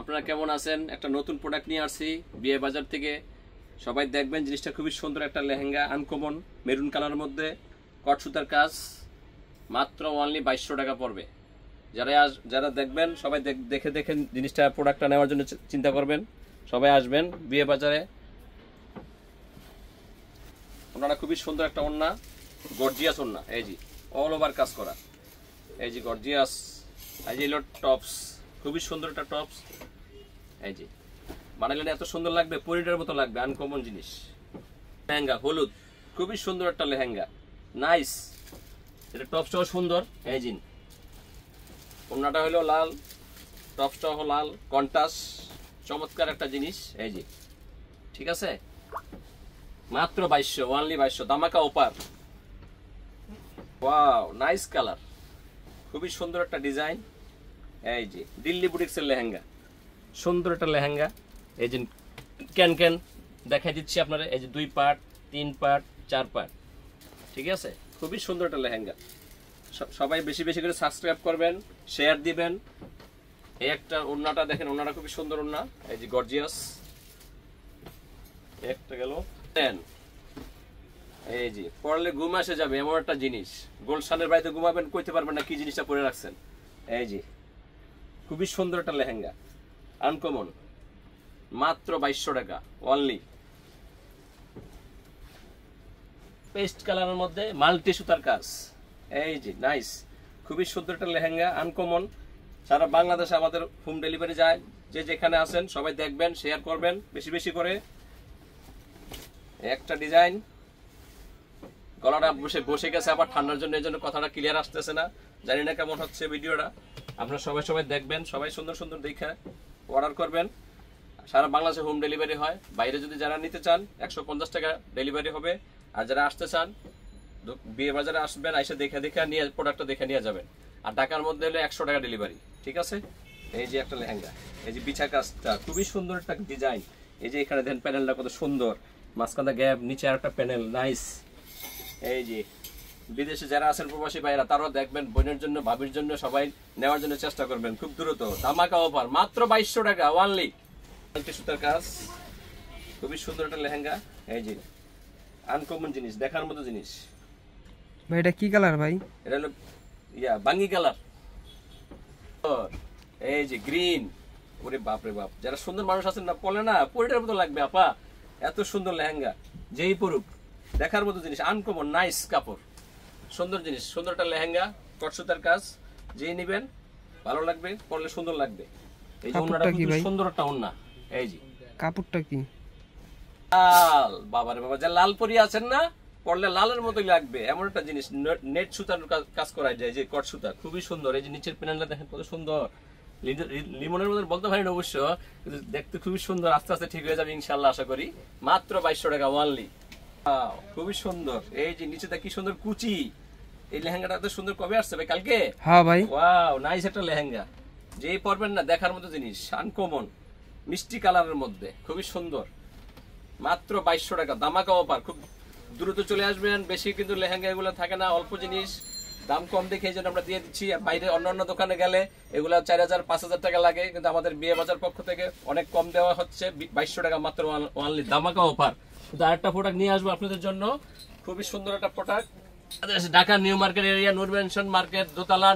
আপনারা কেমন আছেন? একটা নতুন প্রোডাক্ট নিয়ে আসছি বিয়ে বাজার থেকে। সবাই দেখবেন, জিনিসটা খুবই সুন্দর একটা লেহেঙ্গা, আনকমন মেরুন কালারের মধ্যে কট সুতার কাজ, মাত্র অনলি 2200 টাকা পড়বে। যারা দেখবেন সবাই দেখে জিনিসটা প্রোডাক্টটা নেওয়ার জন্য চিন্তা করবেন। সবাই আসবেন বিয়ে বাজারে। ওনারা খুবই সুন্দর একটা ওড়না, গর্জিয়াস ওড়না, এই জি অল ওভার কাজ করা, এই যে গর্জিয়াস, এই যে টপস, খুবই সুন্দর একটা টপস, এই যে বানাইলে এত সুন্দর লাগবে, পরিটার মতো লাগবে, আনকমন জিনিস। লেহেঙ্গা হলুদ, খুবই সুন্দর একটা লেহেঙ্গা, নাইস। এটা টপসটাও সুন্দর, এই জিন ওড়নাটা হলো লাল, টপসটাও হলো লাল, কন্ট্রাস্ট, চমৎকার একটা জিনিস, এই যে ঠিক আছে। মাত্র 2200, অনলি 2200, দামাকা অফার। ওয়াও, নাইস কালার, খুবই সুন্দর একটা ডিজাইন, এই যে দিল্লি বুটিক্সের লেহেঙ্গা, সুন্দর একটা লেহেঙ্গা। এই যে ক্যান দেখাই দিচ্ছি আপনারা, এই যে 2 পার্ট, 3 পার্ট, 4 পার্ট, ঠিক আছে। খুবই সুন্দর একটা লেহেঙ্গা। সবাই বেশি বেশি করে সাবস্ক্রাইব করবেন, শেয়ার দিবেন। এই একটা ওড়নাটা দেখেন, ওড়নাটা খুবই সুন্দর ওড়না, এই যে গর্জিয়াস। একটা গেল 10, এই যে পরলে ঘুম আসে যাবে এমন একটা জিনিস। গোলশানের বাড়িতে ঘুমাবেন, কইতে পারবেন না কি জিনিসটা পরে রাখছেন। এই যে খুবই সুন্দর একটা লেহেঙ্গা, আনকমন, মাত্র 2200 টাকা অনলি। পেস্ট কালারের মধ্যে মাল্টি সুতার কাজ, এই যে নাইস, খুবই সুন্দর একটা লেহেঙ্গা, আনকমন। সারা বাংলাদেশে আমাদের হোম ডেলিভারি যায়। যে যেখানে আছেন সবাই দেখবেন, শেয়ার করবেন বেশি বেশি করে। একটা ডিজাইন, গলাটা বসে গেছে আবার ঠান্ডার জন্য, এই জন্য কথাটা ক্লিয়ার আসতেছে না, জানি না কেমন হচ্ছে ভিডিওটা। আপনারা সবাই দেখবেন, সবাই সুন্দর সুন্দর দেখে অর্ডার করবেন। সারা বাংলাদেশে হোম ডেলিভারি হয়। বাইরে যদি যারা নিতে চান 150 টাকা ডেলিভারি হবে। আর যারা আসতে চান বিয়ে বাজারে আসবেন, এসে দেখে নিয়ে প্রোডাক্টটা দেখে নিয়ে যাবেন। আর ঢাকার মধ্যে হলে 100 টাকা ডেলিভারি, ঠিক আছে। এই যে একটা লেহেঙ্গা, এই যে বিছা কাজটা খুবই সুন্দর একটা ডিজাইন। এই যে এখানে দেখেন প্যানেলটা কত সুন্দর, মাঝখানে গ্যাপ, নিচে আর একটা প্যানেল, নাইস। এই যে বিদেশে যারা আছেন প্রবাসী ভাইরা, তারাও দেখবেন, বোনের জন্য, ভাবির জন্য, সবাই নেওয়ার জন্য চেষ্টা করবেন। খুব দ্রুত ধামাকা অফার, মাত্র 2200 টাকা অনলি। সুতার কাজ, খুবই সুন্দর একটা লেহেঙ্গা, এই যে আনকমন জিনিস, দেখার মতো জিনিস। ভাই এটা কি কালার ভাই? এটা হলো বাঙ্গি কালার, এই যে গ্রিন। ওরে বাপ রে বাপ, যারা সুন্দর মানুষ আছেন না, পড়লে না পরিটার মতো লাগবে আপা, এত সুন্দর লেহেঙ্গা। যেই পড়ুক দেখার মতো জিনিস, আনকমন নাইস কাপড়, সুন্দর জিনিস, সুন্দর একটা লেহেঙ্গা, কট সুতার কাজ। যেই নিবেন ভালো লাগবে, পরলে সুন্দর লাগবে। এই যে ওন্নাটা খুব সুন্দর একটা ওন্না, এই যে কাপড়টা কি লাল, বাবারে বাবা, যা লাল পরি আছেন না, পরলে লালের মতোই লাগবে এমন একটা জিনিস। নেট সুতার কাজ করা যায়, যে কট সুতা, খুবই সুন্দর। এই যে নিচের প্যানেলটা দেখেন কত সুন্দর, লিমনের মতো বলতে পারেন অবশ্য, কিন্তু দেখতে খুবই সুন্দর। আস্তে আস্তে ঠিক হয়ে যাবে ইনশাআল্লাহ, আশা করি। মাত্র 2200 টাকা অনলি, খুবই সুন্দর। এই যে নিচেটা কি সুন্দর কুচি, এই লেহেঙ্গাটা এত সুন্দর। কবে আসছে ভাই? কালকে? হ্যাঁ ভাই। ওয়াও, নাইস একটা লেহেঙ্গা, যেই পরবেন না দেখার মতো জিনিস, আনকমন মিষ্টি কালারের মধ্যে, খুবই সুন্দর। মাত্র 2200 টাকা, ধামাকা অফার। খুব দ্রুত চলে আসবেন, বেশি কিন্তু লেহেঙ্গা এগুলো থাকে না, অল্প জিনিস, দাম কম দেখে এই জন্য আমরা দিয়ে দিচ্ছি। বাইরে অন্যান্য দোকানে গেলে এগুলা 4000 5000 টাকা লাগে, কিন্তু আমাদের বিয়ে বাজার পক্ষ থেকে অনেক কম দেওয়া হচ্ছে, 2200 টাকা মাত্র অনলি, ধামাকা অফার। কিন্তু আরেকটা প্রোডাক্ট নিয়ে আসবো আপনাদের জন্য, খুবই সুন্দর একটা product. Dhaka new market area, Noor mansion market, দোতলা